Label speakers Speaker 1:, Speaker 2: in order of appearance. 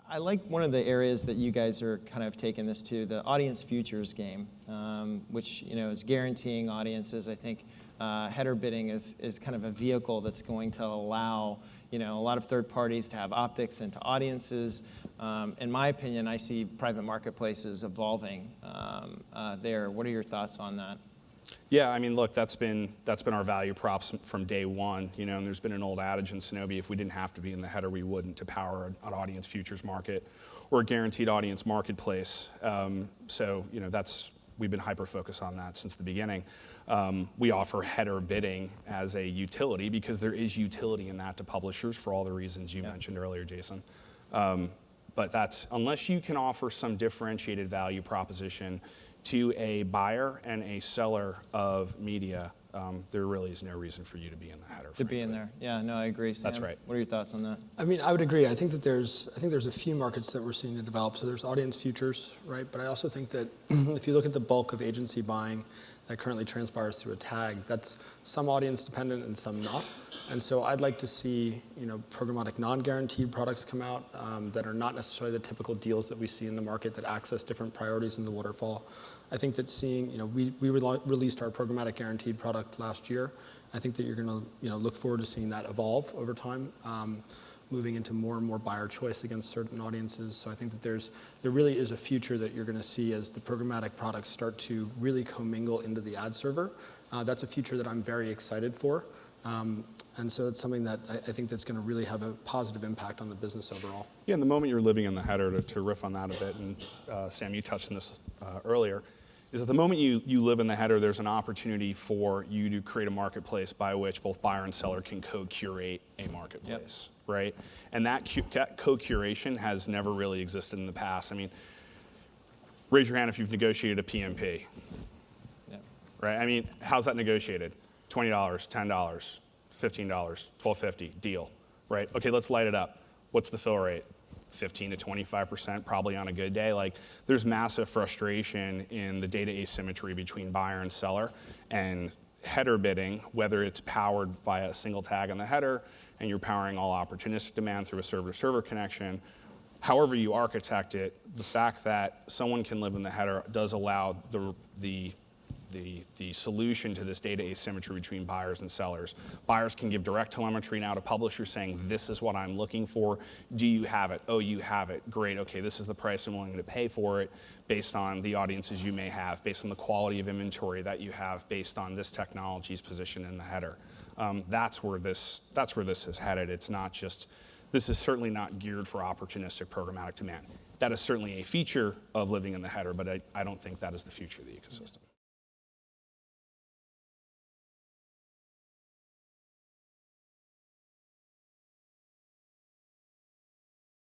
Speaker 1: I like one of the areas that you guys are kind of taking this to, the audience futures game, which is guaranteeing audiences. I think header bidding is kind of a vehicle that's going to allow a lot of third parties to have optics into audiences. In my opinion, I see private marketplaces evolving there. What are your thoughts on that?
Speaker 2: Yeah, I mean, look, that's been our value props from day one. And there's been an old adage in Sonobi: if we didn't have to be in the header, we wouldn't, to power an audience futures market or a guaranteed audience marketplace. So we've been hyper focused on that since the beginning. We offer header bidding as a utility because there is utility in that to publishers for all the reasons you mentioned earlier, Jason. But unless you can offer some differentiated value proposition to a buyer and a seller of media, there really is no reason for you to be in the header.
Speaker 1: To be in there, yeah, no, I agree. Sam,
Speaker 2: that's right.
Speaker 1: What are your thoughts on that?
Speaker 3: I mean, I would agree. I think there's a few markets that we're seeing to develop. So there's audience futures, right? But I also think that if you look at the bulk of agency buying that currently transpires through a tag, that's some audience dependent and some not. And so I'd like to see programmatic non-guaranteed products come out that are not necessarily the typical deals that we see in the market that access different priorities in the waterfall. I think that we released our programmatic guaranteed product last year. I think that you're going to look forward to seeing that evolve over time, moving into more and more buyer choice against certain audiences. So I think that there really is a future that you're going to see as the programmatic products start to really commingle into the ad server. That's a future that I'm very excited for. And so it's something that I think that's going to really have a positive impact on the business overall.
Speaker 2: Yeah, and the moment you're living in the header, to riff on that a bit, and Sam, you touched on this earlier, is at the moment you live in the header, there's an opportunity for you to create a marketplace by which both buyer and seller can co-curate a marketplace, right? And that co-curation has never really existed in the past. I mean, raise your hand if you've negotiated a PMP, right? I mean, how's that negotiated? $20, $10, $15, $12.50, deal, right? Okay, let's light it up. What's the fill rate? 15 to 25%, probably on a good day. Like, there's massive frustration in the data asymmetry between buyer and seller, and header bidding, whether it's powered via a single tag on the header and you're powering all opportunistic demand through a server-to-server connection, however you architect it, the fact that someone can live in the header does allow the solution to this data asymmetry between buyers and sellers. Buyers can give direct telemetry now to publishers saying, this is what I'm looking for. Do you have it? Oh, you have it. Great. Okay, this is the price I'm willing to pay for it based on the audiences you may have, based on the quality of inventory that you have, based on this technology's position in the header. That's where this is headed. It's not just, this is certainly not geared for opportunistic programmatic demand. That is certainly a feature of living in the header, but I don't think that is the future of the ecosystem.